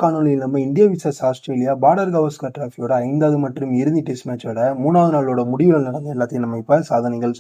காணொலியில் நம்ம India versus Australia Border Gavaskar டிராஃபியோட 5வது மற்றும் இறுதி டெஸ்ட் மேட்சோட 3வது நாளோட முடிவுகள் நடந்த எல்லாத்தையும் நம்ம இப்ப சோதனைகள்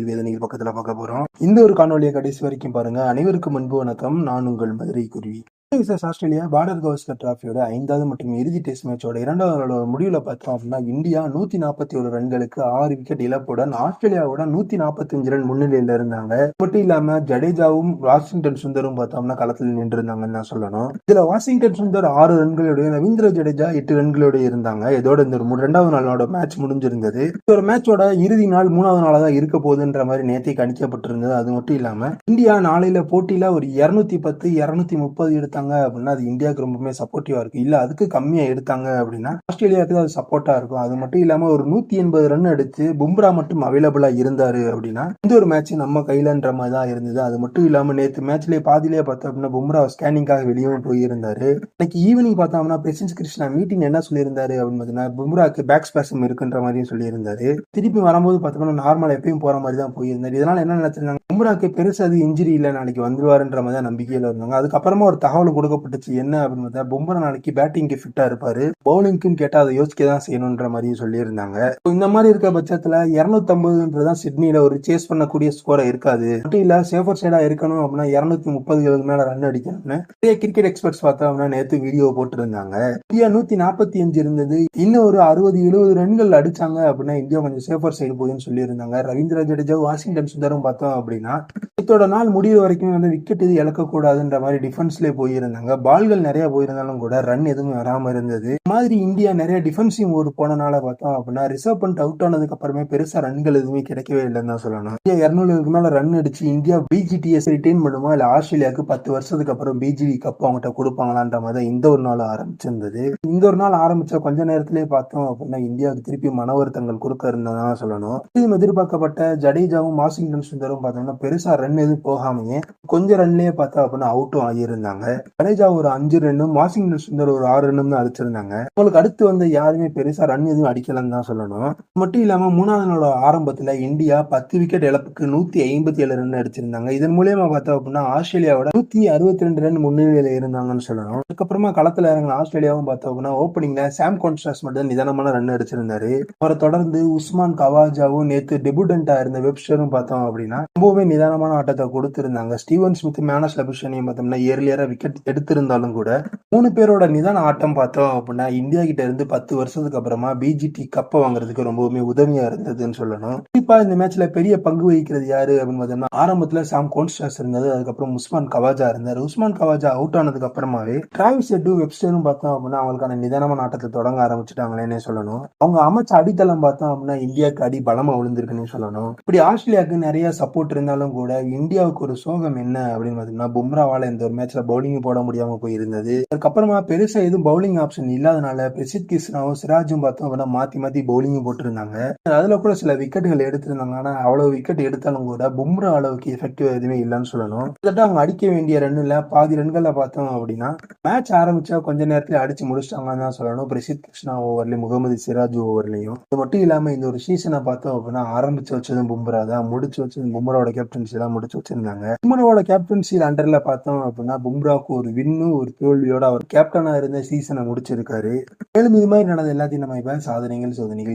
வேதனைகள் பக்கத்துல பார்க்க போறோம். இந்த ஒரு காணொலியை கடைசி வரைக்கும் பாருங்க. அனைவருக்கும் அன்பு வணக்கம். நான் உங்கள் மதுரை குருவி. விசஸ் ஆஸ்திரேலியா பார்டர் கவாஸ்கர் டிராஃபியோட 5வது மற்றும் இறுதி டெஸ்ட் மேட்சோட 2வது நாளோட முடிவுல பார்த்தோம் அப்படின்னா இந்தியா 141 ரன்களுக்கு 6 விக்கெட் இழப்புடன் ஆஸ்திரேலியாவோட 145 ரன் முன்னிலையில இருந்தாங்க. மட்டும் இல்லாம ஜடேஜாவும் வாஷிங்டன் சுந்தரும் பார்த்தோம்னா களத்தில் நின்று இருந்தாங்கன்னு தான் சொல்லணும். இதுல வாஷிங்டன் சுந்தர் 6 ரன்களோட, ரவீந்திர ஜடேஜா 8 ரன்களோட இருந்தாங்க. இதோட இந்த 2வது நாளோட மேட்ச் முடிஞ்சிருந்தது. ஒரு மேட்சோட இறுதி நாள் 3வது நாளா தான் இருக்க போகுதுன்ற மாதிரி நேற்று கணிக்கப்பட்டிருந்தது. அது மட்டும் இல்லாம இந்தியா நாளையில போட்டியில ஒரு 210 230 எடுத்தாங்க அப்படின்னா அது இந்தியாவுக்கு ரொம்பவே சப்போர்ட்டிவா இருக்கும். இல்ல அதுக்கு கம்மியா எடுத்தாங்க அப்படின்னா ஆஸ்திரேலியாவுக்கு அது சப்போர்ட்டா இருக்கும். அது மட்டும் இல்லாம ஒரு 180 ரன் அடிச்சு பும்ரா மட்டும் அவைலபிளா இருந்தாரு அப்படின்னா இந்த ஒரு மேட்ச் நம்ம கையிலன்ற மாதிரி தான் இருந்தது. அது மட்டும் இல்லாம நேற்று மேட்ச்லயே பாதிலேயே பார்த்தோம் அப்படின்னா பும்ரா ஸ்கேனிங்காக வெளியே போயிருந்தாரு. இன்னைக்கு ஈவினிங் பார்த்தோம்னா பிரசின்ஸ் கிருஷ்ணா மீட்டிங் என்ன சொல்லியிருந்தாரு அப்படின்னு பார்த்தீங்கன்னா பும்ராக்கு பேக் ஸ்பேசம் இருக்குன்ற மாதிரியும் சொல்லியிருந்தாரு. திருப்பி வரும்போது பார்த்தோம்னா நார்மல் எப்பயும் போற மாதிரி தான் போயிருந்தாரு. இதனால என்ன நினைச்சிருந்தாங்க, பும்ராக்கு பெருசு அது இன்ஜுரி இல்லை, நாளைக்கு வந்துருவாருன்ற மாதிரி தான் நம்பிக்கையில இருந்தாங்க. அதுக்கப்புறமா ஒரு தகவல் கொடுக்கப்பட்டுச்சு. என்ன அப்படின்னு பார்த்தா பும்ரா நாளைக்கு பேட்டிங்க்கு ஃபிட்டா இருப்பாரு, பவுலிங்க்கும் கேட்டா அதை யோசிக்க தான் செய்யணும்ன்ற மாதிரி சொல்லியிருந்தாங்க. இந்த மாதிரி இருக்க பட்சத்துல 250 சிட்னில ஒரு சேஸ் பண்ணக்கூடிய ஸ்கோரை இருக்காது. மட்டும் இல்ல சேஃபர் சைடா இருக்கணும் அப்படின்னா 230 மேல ரன் அடிக்கணும்னு நிறைய கிரிக்கெட் எக்ஸ்பர்ட்ஸ் பார்த்தோம்னா நேற்று வீடியோ போட்டிருந்தாங்க. இந்தியா 145 இருந்தது, இன்னும் ஒரு 60-70 ரன்கள் அடிச்சாங்க அப்படின்னா இந்தியா கொஞ்சம் சேஃபர் சைடு போகுதுன்னு சொல்லியிருந்தாங்க. ரவீந்திர ஜடேஜா வாஷிங்டன் சுந்தரும் பார்த்தோம் அப்படின்னா இதோட நாள் முடிவு வரைக்கும் வந்து விக்கெட் இது இழக்கக்கூடாதுன்ற மாதிரி டிஃபென்ஸ்லேயே போயிருந்தாங்க. பால்கள் நிறைய போயிருந்தாலும் கூட ரன் எதுவும் வராம இருந்தது. மாதிரி இந்தியா நிறைய டிஃபென்சிவ் மோட் போனனால பார்த்தோம் அப்படின்னா ரிசர்வ் பண்ணிட்டு அவுட் ஆனதுக்கு அப்புறமே பெருசா ரன்கள் எதுவுமே கிடைக்கவே இல்லைன்னு தான் சொல்லணும். இந்தியா 200க்கு மேல ரன் அடிச்சு இந்தியா பிஜிடிஎஸ் ரிட்டைன் பண்ணுமா இல்ல ஆஸ்திரேலியாவுக்கு 10 வருஷத்துக்கு அப்புறம் பிஜிடி கப் அவங்ககிட்ட கொடுப்பாங்களான்ற மாதிரி இந்த ஒரு நாள் ஆரம்பிச்சிருந்தது. இந்த ஒரு நாள் ஆரம்பிச்ச கொஞ்ச நேரத்திலேயே பார்த்தோம் அப்படின்னா இந்தியாவுக்கு திருப்பி மன வருத்தங்கள் கொடுக்க இருந்ததான் சொல்லணும். இதுவும் எதிர்பார்க்கப்பட்ட ஜடேஜாவும் வாஷிங்டன் சுந்தரும் பார்த்தோம்னா பெருசா ரன் எதுவும் போகாமையே கொஞ்சம் ரன்லயே பார்த்தா அப்படின்னா அவுட்டும் ஆகியிருந்தாங்க. ஜடேஜா ஒரு 5 ரன்னும் வாஷிங்டன் சுந்தர் ஒரு 6 ரன்னும் தான் அடிச்சிருந்தாங்க. உங்களுக்கு அடுத்து வந்து யாருமே பெருசா ரன் எதுவும் அடிக்கலன்னு தான் சொல்லணும். மட்டும் இல்லாம 3வது நாளோட ஆரம்பத்துல இந்தியா 10 விக்கெட் இழப்புக்கு 157 ரன் அடிச்சிருந்தாங்க. இதன் மூலியமா பார்த்தோம் அப்படின்னா ஆஸ்திரேலியாவோட 162 ரன் முன்னிலையில இருந்தாங்கன்னு சொல்லணும். அதுக்கப்புறமா களத்துல இறங்கின ஆஸ்திரேலியாவும் பார்த்தோம் அப்படின்னா ஓப்பனிங்ல சாம் கான்ஸ்டாஸ் மட்டும் நிதானமான ரன் அடிச்சிருந்தாரு. அவரை தொடர்ந்து உஸ்மான் கவாஜாவும் நேற்று டெபுடண்டா இருந்த வெப்ஸ்டரும் பார்த்தோம் அப்படின்னா ரொம்பவே நிதானமான ஆட்டத்தை கொடுத்திருந்தாங்க. ஸ்டீவன் ஸ்மித் மேனஸ் லபுஷனையும் பார்த்தோம்னா ஏர்லியரா விக்கெட் எடுத்திருந்தாலும் கூட 3 பேரோட நிதான ஆட்டம் பார்த்தோம் அப்படின்னா இந்தியா கிட்ட இருந்து 10 வருஷத்துக்கு அப்புறமா பிஜிடி கப்பை வாங்குறதுக்கு ரொம்பவுமே உதவியா இருந்ததுன்னு சொல்லணும். குறிப்பா இந்த மேட்ச்ல பெரிய பங்கு வகிக்கிறது யாரு அப்படின்னு பார்த்தோம்னா ஆரம்பத்துல சாம் கான்ஸ்டாஸ் இருந்தது, அதுக்கப்புறம் உஸ்மான் கவாஜா இருந்தாரு. உஸ்மான் கவாஜா அவுட் ஆனதுக்கு அப்புறமாவே டிராவிஸ் ஹெட்டும் வெப்ஸ்டரும் பார்த்தோம் அப்படின்னா அவங்களுக்கான நிதானமான ஆட்டத்தை தொடங்க ஆரம்பிச்சுட்டாங்களேன்னு சொல்லணும். அவங்க அமைச்ச அடித்தளம் பார்த்தோம் அப்படின்னா இந்தியாவுக்கு அடி பலமா விழுந்திருக்குன்னு சொல்லணும். இப்படி ஆஸ்திரேலியாவுக்கு நிறைய சப்போர்ட் இருந்தாலும் கூட இந்தியாவுக்கு ஒரு சோகம் என்ன அப்படின்னு பார்த்தீங்கன்னா பும்ராவால இந்த ஒரு மேட்ச்ல பவுலிங் போட முடியாம போயிருந்தது. அதுக்கப்புறமா பெருசா எதுவும் பவுலிங் ஆப்ஷன் இல்லாதனால பிரசித் கிருஷ்ணாவும் சிராஜும் பார்த்தோம் அப்படின்னா மாத்தி பவுலிங் போட்டிருந்தாங்க. அதுல கூட சில விக்கெட்டுகள் எடுத்திருந்தாங்க. ஆனா அவ்வளவு விக்கெட் எடுத்தாலும் கூட பும்ரா அளவுக்கு எஃபெக்டிவ் எதுவுமே இல்லைன்னு சொல்லணும். கிட்டத்தட்ட அவங்க அடிக்க வேண்டிய ரன்னுல பாதி ரன்களை பார்த்தோம் அப்படின்னா மேட்ச் ஆரம்பிச்சா கொஞ்ச நேரத்துல அடிச்சு முடிச்சிட்டாங்கன்னு தான் சொல்லணும். பிரசித் கிருஷ்ணா ஓவர்லயும் முகமது சிராஜ் ஓவர்லயும். அது மட்டும் இல்லாம இந்த ஒரு சீசனை பார்த்தோம் அப்படின்னா ஆரம்பிச்சு வச்சதும் பும்ரா தான், முடிச்சு வச்சதும் பும்ராவோட கேப்டன்சி தான் முடிச்சு வச்சிருந்தாங்க. பும்ராவோட கேப்டன்சியில் அண்டர்ல பார்த்தோம் அப்படின்னா பும்ராவுக்கு ஒரு வின்னு ஒரு தோல்வியோட அவர் கேப்டனா இருந்த சீசனை முடிச்சிருக்காரு. மேலும் இது மாதிரி நடந்த எல்லாத்தையும் நம்ம இப்ப சாதனைகள்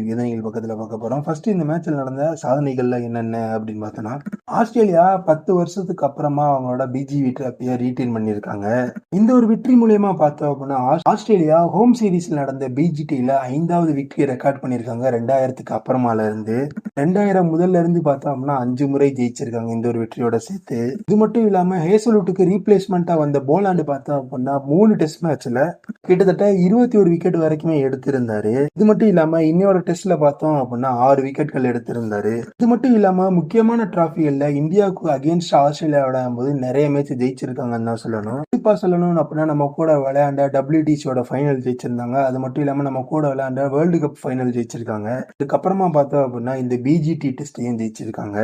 வேதனைகள் பக்கத்துல பார்க்க போறோம். ஃபர்ஸ்ட் இந்த மேட்ச்ல நடந்த சாதனைகள்ல என்னென்ன அப்படின்னு பார்த்தோம்னா ஆஸ்திரேலியா 10 வருஷத்துக்கு அப்புறமா அவங்களோட பிஜிவி டிராஃபியை ரீடைன் பண்ணியிருக்காங்க. இந்த ஒரு வெற்றி மூலியமா பார்த்தோம் அப்படின்னா ஆஸ்திரேலியா ஹோம் சீரீஸ்ல நடந்த பிஜிடில 5வது விக்டரி ரெக்கார்ட் பண்ணியிருக்காங்க. 2000க்கு அப்புறமால இருந்து 2000 முதல்ல இருந்து பார்த்தோம் அப்படின்னா 5 முறை ஜெயிச்சிருக்காங்க இந்த ஒரு வெற்றியோட சேர்த்து. இது மட்டும் இல்லாம ஹேசல்வுட்டுக்கு ரீப்ளேஸ்மெண்டா வந்த போலாண்டு பார்த்தோம் அப்படின்னா 3 டெஸ்ட் மேட்ச்ல கிட்டத்தட்ட 21 விக்கெட் வரைக்குமே எடுத்திருந்தாரு. இது மட்டும் இல்லாம இன்னொரு டெஸ்ட்ல பார்த்தோம் அப்படின்னா 6 விக்கெட்கள் எடுத்திருந்தாரு. இது மட்டும் இல்லாம முக்கியமான டிராஃபிகள்ல இந்தியாவுக்கு அகேன்ஸ்ட் ஆஸ்திரேலியாவோட போது நிறைய மேட்ச் ஜெயிச்சிருக்காங்கன்னு தான் சொல்லணும். குறிப்பா சொல்லணும் அப்படின்னா நம்ம கூட விளையாண்ட WTCயோட ஃபைனல் ஜெயிச்சிருந்தாங்க. அது மட்டும் இல்லாம நம்ம கூட விளையாண்ட வேர்ல்டு கப் ஃபைனல் ஜெயிச்சிருக்காங்க. இதுக்கப்புறமா பார்த்தோம் அப்படின்னா இந்த பிஜிடி டெஸ்டையும் ஜெயிச்சிருக்காங்க.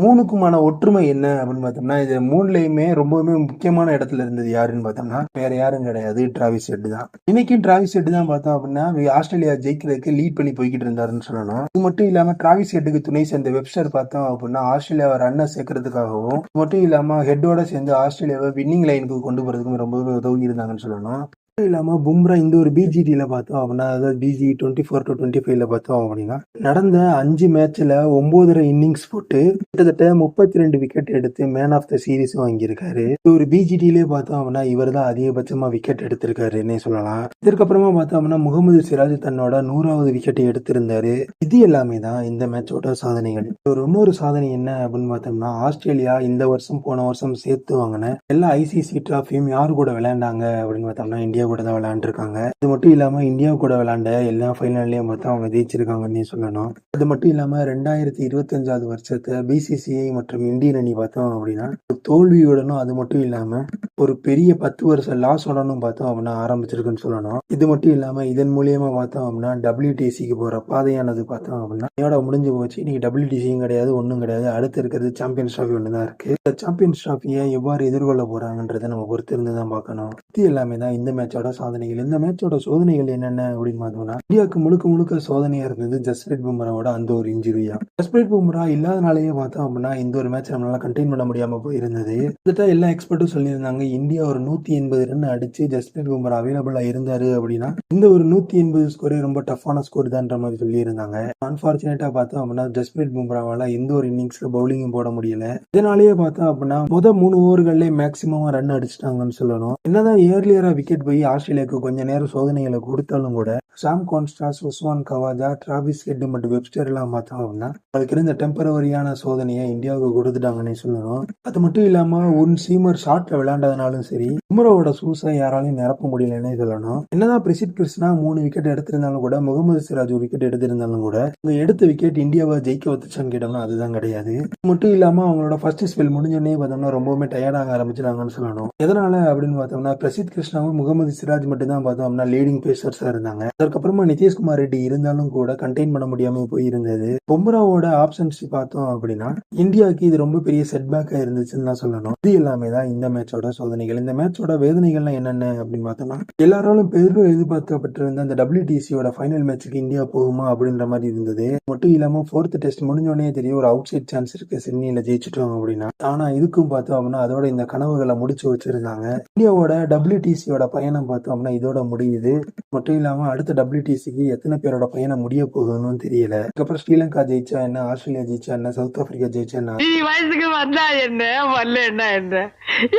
3க்குமான ஒற்றுமை என்ன அப்படின்னு பார்த்தோம்னா இது 3லயுமே ரொம்பவுமே முக்கியமான இடத்துல இருந்தது யாருன்னு பார்த்தோம்னா வேற யாரும் கிடையாது, டிராவிஸ் ஹெட் தான். இன்னைக்கும் டிராவிஸ் ஹெட் தான் பார்த்தோம் அப்படின்னா ஆஸ்திரேலியா ஜெயிக்கிறதுக்கு லீட் பண்ணி போய்கிட்டு இருந்தாருன்னு சொல்லணும். இது மட்டும் இல்லாம டிராவிஸ் ஹெட்டுக்கு துணை சேர்ந்த வெப்ஸ்டர் பார்த்தோம் அப்படின்னா ஆஸ்திரேலியாவை ரன்னை சேர்க்கறதுக்காகவும் மட்டும் இல்லாம ஹெட்டோட சேர்ந்து ஆஸ்திரேலியாவை வின்னிங் லைனுக்கு கொண்டு போறதுக்கும் ரொம்பவே உதவி இருந்தாங்கன்னு சொல்லணும். மட்டும் இல்லாம பும்ரா இந்த ஒரு பிஜிடில பார்த்தோம் அப்படின்னா, அதாவது பிஜி 24-25ல பார்த்தோம் அப்படின்னா, நடந்த 5 மேட்ச்ல 9.5 இன்னிங்ஸ் போட்டு கிட்டத்தட்ட 32 விக்கெட் எடுத்து மேன் ஆஃப் த சீரிஸ் வாங்கியிருக்காரு. ஒரு பிஜிடிலே பார்த்தோம் அப்படின்னா, இவர் தான் அதிகபட்சமா விக்கெட் எடுத்திருக்காருன்னே சொல்லலாம். இதற்கப்புறமா பார்த்தோம் அப்படின்னா, முகமது சிராஜ் தன்னோட 100வது விக்கெட்டை எடுத்திருந்தாரு. இது எல்லாமே தான் இந்த மேட்சோட சாதனைகள். இன்னொரு சாதனை என்ன அப்படின்னு பார்த்தோம்னா, ஆஸ்திரேலியா இந்த வருஷம் போன வருஷம் சேர்த்து வாங்கின எல்லா ஐசிசி டிராஃபியும் யாரு கூட விளையாண்டாங்க அப்படின்னு பார்த்தோம்னா, இந்தியா கூட தான் விளையாண்டுருக்காங்க. இது மட்டும் இல்லாம இந்தியா கூட விளையாண்ட எல்லா ஃபைனல்லையும் பார்த்தா அவங்க ஜெயிச்சிருக்காங்கன்னு சொல்லணும். அது மட்டும் இல்லாம 2025வது வருஷத்தை பிசிசிஐ மற்றும் இந்தியன் அணி பார்த்தோம் அப்படின்னா, தோல்வியுடனும் அது மட்டும் இல்லாம ஒரு பெரிய 10 வருஷ லாஸோடனும் பார்த்தோம் அப்படின்னா ஆரம்பிச்சிருக்குன்னு சொல்லணும். இது மட்டும் இல்லாம இதன் மூலியமா பார்த்தோம் அப்படின்னா WTCக்கு போற பாதையானது பார்த்தோம் அப்படின்னா இதோட முடிஞ்சு போச்சு. இன்னைக்கு WTCயும் கிடையாது, ஒன்றும் கிடையாது. அடுத்து இருக்கிறது சாம்பியன்ஸ் டிராஃபி ஒன்று தான் இருக்கு. இந்த சாம்பியன்ஸ் டிராஃபியை எவ்வாறு எதிர்கொள்ள போறாங்கன்றதை நம்ம பொறுத்து இருந்து தான் பார்க்கணும். இது எல்லாமே தான் இந்த மேட்சோட சாதனைகள். இந்த மேட்சோட சோதனைகள் என்னென்ன அப்படின்னு பார்த்தோம்னா, இந்தியாவுக்கு முழுக்க முழுக்க சோதனையா இருந்தது ஜஸ்பிரீத் பும்ராவோட அந்த ஒரு இன்ஜுரியா. ஜஸ்பிரீத் பும்ரா இல்லாதனாலேயே பார்த்தோம் அப்படின்னா இந்த ஒரு மேட்ச் நம்மளால கண்டெயின் பண்ண முடியாம போயிருந்தது. கிட்டத்தட்ட எல்லா எக்ஸ்பர்ட்டும் சொல்லியிருந்தாங்க, இந்தியா ஒரு 180 ரன் அடிச்சு ஜஸ்பிரீத் பும்ரா அவைலபிளா இருந்தாரு அப்படின்னா இந்த ஒரு 180 ஸ்கோரே ரொம்ப டஃப்பான ஸ்கோர் தான்ற மாதிரி சொல்லியிருந்தாங்க. அன்பார்ச்சுனேட்டா பார்த்தோம் அப்படின்னா ஜஸ்பிரீத் பும்ராவால எந்த ஒரு இன்னிங்ஸ்ல பவுலிங்கும் போட முடியல. இதனாலேயே பார்த்தோம் அப்படின்னா 3 ஓவர்கள்ல மேக்சிமம் ரன் அடிச்சிட்டாங்கன்னு சொல்லணும். என்னதான் ஏர்லியரா விக்கெட் போய் ஆஸ்திரேலியாவுக்கு கொஞ்ச நேரம் சோதனைகளை கொடுத்தாலும் கூட Sam Konstas, Usman Khawaja, Travis head மற்றும் வெப்ஸ்டர் எல்லாம் பார்த்தோம் அப்படின்னா அதுக்கு இருந்த டெம்பரவரியான சோதனையை இந்தியாவுக்கு கொடுத்துட்டாங்கன்னு சொல்லணும். அது மட்டும் இல்லாம ஒரு சீமர் ஷாட்ல விளையாண்டதுனாலும் சரி பும்ராவோட சூஸை யாராலையும் நிரப்ப முடியலன்னே சொல்லணும். என்னதான் பிரசித் கிருஷ்ணா 3 விக்கெட் எடுத்திருந்தாலும் கூட, முகமது சிராஜ் ஒரு விக்கெட் எடுத்திருந்தாலும் கூட அவங்க எடுத்த விக்கெட் இந்தியாவை ஜெயிக்க வச்சுச்சான்னு கேட்டோம்னா அதுதான் கிடையாது. மட்டும் இல்லாம அவங்களோட ஃபர்ஸ்ட் ஸ்பெல் முடிஞ்சோடனே பார்த்தோம்னா ரொம்பவுமே டயர்டாக ஆரம்பிச்சிட்டாங்கன்னு சொல்லணும். எதனால அப்படின்னு பார்த்தோம்னா பிரசித் கிருஷ்ணாவும் முகமது சிராஜ் மட்டும் தான் பார்த்தோம்னா லீடிங் பேசர்ஸா இருந்தாங்க. அதுக்கப்புறமா நிதிஷ்குமார் ரெட்டி இருந்தாலும் கூட கண்டெயின் பண்ண முடியாம போயிருந்தது. பும்ராவோட ஆப்ஷன்ஸ் பார்த்தோம் அப்படின்னா இந்தியாவுக்கு இது ரொம்ப பெரிய செட்பேக்கா இருந்துச்சுன்னு தான் சொல்லணும். இது எல்லாமே தான் இந்த மேட்சோட சோதனைகள். இந்த மேட்சோட வேதனைகள்லாம் என்னென்ன அப்படின்னு பார்த்தோம்னா, எல்லாராலும் பெரும் எதிர்பார்க்கப்பட்டிருந்த அந்த WTCயோட ஃபைனல் மேட்சுக்கு இந்தியா போகுமா அப்படின்ற மாதிரி இருந்தது. மட்டும் இல்லாம 4th டெஸ்ட் முடிஞ்சோடனே தெரியும் ஒரு அவுட் சைட் சான்ஸ் இருக்கு சிட்னியில ஜெயிச்சிட்டோம் அப்படின்னா. ஆனா இதுக்கும் பார்த்தோம் அப்படின்னா அதோட இந்த கனவுகளை முடிச்சு வச்சிருந்தாங்க. இந்தியாவோட WTCயோட பயணம் பார்த்தோம் அப்படின்னா இதோட முடியுது. மட்டும் இல்லாம அடுத்த WTCக்கு எத்தனை பேரோட பயணம் முடிய போகுதுன்னு தெரியல. அதுக்கப்புறம் ஸ்ரீலங்கா ஜெயிச்சா என்ன, ஆஸ்திரேலியா ஜெயிச்சா என்ன, சவுத் ஆப்பிரிக்கா ஜெயிச்சா என்ன, வயசுக்கு வந்தா என்ன வரல என்ன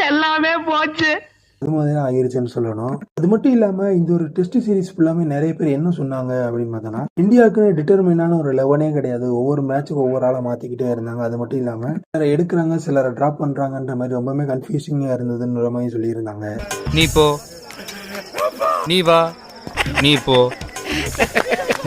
எல்லாமே போச்சு. அது மாதிரி ஆயிருச்சுன்னு சொல்லணும். அது மட்டும் இல்லாம இந்த ஒரு டெஸ்ட் சீரிஸ் ஃபுல்லாமே நிறைய பேர் என்ன சொன்னாங்க அப்படின்னு பார்த்தோம்னா, இந்தியாவுக்கு டிட்டர்மினான ஒரு லெவனே கிடையாது. ஒவ்வொரு மேட்சுக்கு ஒவ்வொரு ஆளை மாத்திக்கிட்டே இருந்தாங்க. அது மட்டும் இல்லாம சிலரை எடுக்கிறாங்க, சிலரை டிராப் பண்றாங்கன்ற மாதிரி ரொம்பவே கன்ஃபியூசிங்கா இருந்ததுன்ற மாதிரி சொல்லியிருந்தாங்க. நீ போ, நீ வா, நீ போ,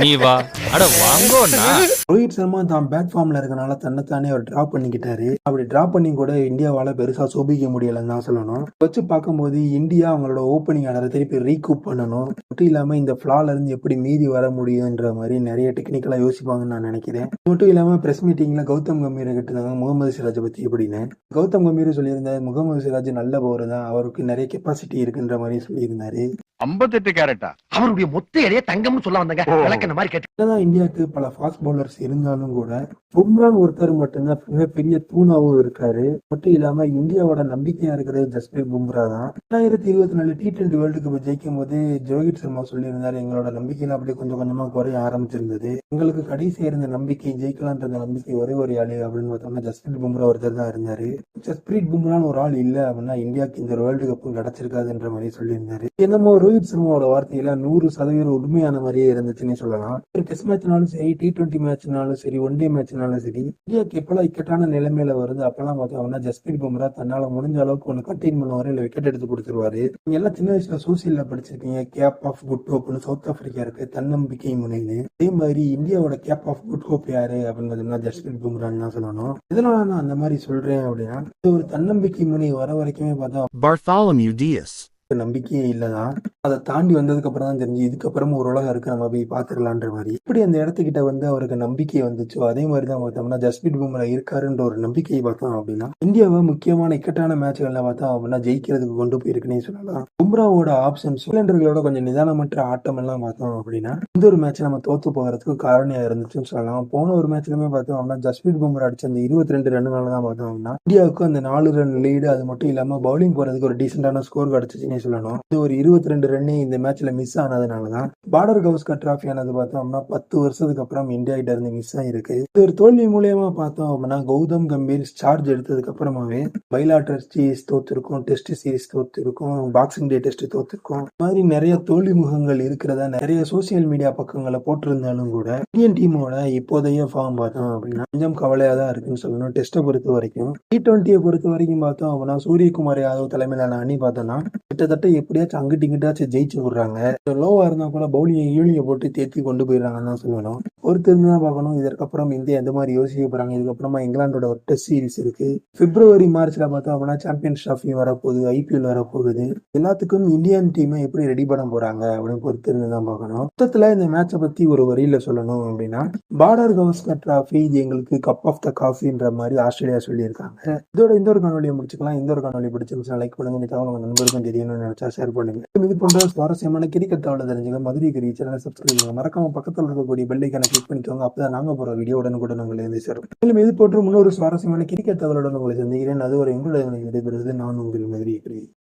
நீ வா, அட வாங்கோண்ணா. ரோஹித் சர்மா தான் பேட் ஃபார்ம்ல இருக்கனால தன்னைத்தானே அவர் டிராப் பண்ணிக்கிட்டாரு. அப்படி டிராப் பண்ணி கூட இந்தியாவால பெருசா சோபிக்க முடியலன்னு தான் சொல்லணும். வச்சு பார்க்கும்போது இந்தியா அவங்களோட ஓப்பனிங் ஆர்டரை திருப்பி ரீகூப் பண்ணணும். மட்டும் இல்லாம இந்த ஃபிளால இருந்து எப்படி மீதி வர முடியும்ன்ற மாதிரி நிறைய டெக்னிக்கலா யோசிப்பாங்கன்னு நான் நினைக்கிறேன். மட்டும் இல்லாம பிரஸ் மீட்டிங்ல கௌதம் கம்பீரை கிட்டாங்க முகமது சிராஜை பத்தி எப்படின்னு. கௌதம் கம்பீர் சொல்லியிருந்தாரு முகமது சிராஜ் நல்ல பவுலர் தான், அவருக்கு நிறைய கெப்பாசிட்டி இருக்குன்ற மாதிரி சொல்லியிருந்தாரு. 58 கேரட்டா அவருடைய மொத்த எடையே தங்கம்னு சொல்ல வந்தாங்க. விளக்கன மாதிரி கேட்டு இந்தியாவுக்கு பல ஃபாஸ்ட் பவுலர்ஸ் இருந்தாலும் கூட பும்ரான் ஒருத்தர் மட்டும்தான் மிகப்பெரிய தூணாவும் இருக்காரு. மட்டும் இல்லாம இந்தியாவோட நம்பிக்கையா இருக்கிறது ஜஸ்பிரீத் பும்ரா தான். 2024 T20 வேர்ல்டு கப் ஜெயிக்கும் போது ரோஹித் சர்மா சொல்லியிருந்தாரு, எங்களோட நம்பிக்கையில அப்படியே கொஞ்சம் கொஞ்சமா குறைய ஆரம்பிச்சிருந்தது. எங்களுக்கு கடைசி இருந்த நம்பிக்கை ஜெயிக்கலான்ற நம்பிக்கை ஒரே ஒரு ஆளு அப்படின்னு பார்த்தோம்னா ஜஸ்பிரீத் பும்ரா ஒருத்தர் தான் இருந்தாரு. ஜஸ்பிரீத் பும்ரான்னு ஒரு ஆள் இல்ல அப்படின்னா இந்தியாவுக்கு இந்த வேர்ல்டு கப்பும் கிடைச்சிருக்காதுன்ற மாதிரி சொல்லியிருந்தாரு. என்னமோ ரோஹித் சர்மாவோட வார்த்தையில 100% உண்மையான மாதிரியே இருந்துச்சுன்னு சொல்லலாம். டெஸ்ட் மேட்ச்னாலும் சரி, T20 மேட்ச்னாலும் சரி, ஒன் டே மேட்ச்னாலும் சரி, இந்தியாவுக்கு எப்பெல்லாம் இக்கட்டான நிலைமையில வருது அப்பெல்லாம் பார்த்தோம்னா ஜஸ்பிரீத் பும்ரா தன்னால முடிஞ்ச அளவுக்கு ஒன்று கண்டெயின் பண்ணுவாரு, இல்ல விக்கெட் எடுத்து கொடுத்துருவாரு. நீங்க எல்லாம் சின்ன வயசுல சோசியல்ல படிச்சிருக்கீங்க, கேப் ஆஃப் குட் ஹோப்னு சவுத் ஆப்பிரிக்கா இருக்கு, தன்னம்பிக்கை முனைன்னு. அதே மாதிரி இந்தியாவோட கேப் ஆஃப் குட் ஹோப் யாரு அப்படின்னு பார்த்தோம்னா ஜஸ்பிரீத் பும்ரான்னு தான் சொல்லணும். இதனால நான் அந்த மாதிரி சொல்றேன் அப்படின்னா ஒரு தன்னம்பிக்கை முனை வர வரைக்குமே பார்த்தா Bartholomew Diaz நம்பிக்கையே இல்லதான். அதை தாண்டி வந்ததுக்கு அப்புறம் தான் தெரிஞ்சு இதுக்கப்புறம் ஒரு உலகம் இருக்கு, நம்ம போய் பாத்துக்கலான்ற மாதிரி. இப்படி அந்த இடத்துக்கிட்ட வந்து அவருக்கு நம்பிக்கை வந்துச்சோ அதே மாதிரிதான் பார்த்தோம்னா ஜஸ்பிரீத் பும்ரா இருக்காருன்ற ஒரு நம்பிக்கையை பார்த்தோம் அப்படின்னா இந்தியாவை முக்கியமான இக்கட்டான மேட்ச்கள்ல பார்த்தோம் அப்படின்னா ஜெயிக்கிறதுக்கு கொண்டு போயிருக்குன்னே சொல்லலாம். பும்ராவோட ஆப்ஷன்ஸ் இங்கிலாண்டர்களோட கொஞ்சம் நிதானமற்ற ஆட்டம் எல்லாம் பார்த்தோம் அப்படின்னா இந்த ஒரு மேட்ச் நம்ம தோத்து போகிறதுக்கு காரணியா இருந்துச்சுன்னு சொல்லலாம். போன ஒரு மேட்ச்லயுமே பார்த்தோம் அப்படின்னா ஜஸ்பிரீத் பும்ரா அடிச்ச அந்த 22 ரன்னுனால தான் பார்த்தோம் அப்படின்னா இந்தியாவுக்கு அந்த 4 ரன் லீடு, அது மட்டும் இல்லாம பவுலிங் போறதுக்கு ஒரு டீசென்டான ஸ்கோர் கிடைச்சிச்சுன்னே தானே சொல்லணும். இது ஒரு 22 ரன்னே இந்த மேட்ச்ல மிஸ் ஆனதுனாலதான் பார்டர் கவுஸ்கர் டிராஃபி ஆனது பார்த்தோம்னா 10 வருஷத்துக்கு அப்புறம் இந்தியா கிட்ட இருந்து மிஸ் ஆயிருக்கு. இது ஒரு தோல்வி மூலியமா பார்த்தோம் அப்படின்னா கௌதம் கம்பீர் சார்ஜ் எடுத்ததுக்கு அப்புறமாவே பைலாட்டர் சீரிஸ் தோத்திருக்கும், டெஸ்ட் சீரிஸ் தோத்திருக்கும், பாக்ஸிங் டே டெஸ்ட் தோத்திருக்கும். இந்த மாதிரி நிறைய தோல்வி முகங்கள் இருக்கிறதா நிறைய சோசியல் மீடியா பக்கங்களை போட்டிருந்தாலும் கூட இந்தியன் டீமோட இப்போதைய ஃபார்ம் பார்த்தோம் அப்படின்னா கொஞ்சம் கவலையா தான் இருக்குன்னு சொல்லணும். டெஸ்ட்டை பொறுத்த வரைக்கும் T20 பொறுத்த வரைக்கும் பார்த்தோம் அப்படின்னா சூரியகுமார் யாதவ் தலைமையிலான அணி பார்த்தோம்னா கிட்டத்தட்ட எப்படியாச்சும் அங்கிட்டு இங்கிட்டாச்சும் ஜெயிச்சு விடுறாங்க. லோவா இருந்தா கூட பவுலிங்கை ஈழியை போட்டு தேத்தி கொண்டு போயிடுறாங்கன்னு தான் சொல்லணும். ஒருத்தர் தான் பார்க்கணும் இதற்கப்புறம் இந்தியா எந்த மாதிரி யோசிக்க போறாங்க. இதுக்கப்புறமா இங்கிலாந்தோட ஒரு டெஸ்ட் சீரிஸ் இருக்கு. பிப்ரவரி மார்ச்ல பார்த்தோம் அப்படின்னா சாம்பியன்ஸ் டிராஃபி வரப்போகுது, IPL வரப்போகுது. எல்லாத்துக்கும் இந்தியன் டீமை எப்படி ரெடி பண்ண போறாங்க அப்படின்னு பொறுத்திருந்து தான் பார்க்கணும். மொத்தத்துல இந்த மேட்சை பத்தி ஒரு வரியில சொல்லணும் அப்படின்னா பார்டர் கவுஸ்கர் டிராஃபி இது எங்களுக்கு கப் ஆஃப் த காஃபின்ற மாதிரி ஆஸ்திரேலியா சொல்லியிருக்காங்க. இதோட இந்த ஒரு காணொலியை முடிச்சுக்கலாம். இந்த ஒரு காணொலி பிடிச்சிருந்துச்சுன்னா லைக் பண்ணுங்க. இந்த தகவல் உங்க நண்பருக்கும் தெரியணும்னு நினைச்சா ஷேர் பண்ணுங்க. இது போன்ற சுவாரஸ்யமான கிரிக்கெட் தகவலை தெரிஞ்சுக்க மதுரை கிரிக்கெட் சேனலை சப்ஸ்கிரைப் பண்ணுங்க. மறக்காம பக்கத்தில் இருக்கக்கூடிய பெல் ஐக்கானை கிளிக் பண்ணிக்கோங்க. அப்பதான் நாங்க போற வீடியோ உடனுக்குடன் உங்களை வந்து சேரும். மேலும் இது போன்ற இன்னொரு சுவாரஸ்யமான கிரிக்கெட் தகவலுடன் உங்களை சந்திக்கிறேன். அது ஒரு எங்களுடைய விடைபெறுவது நான் உங்கள் மதுரை கிரிக்கெட்.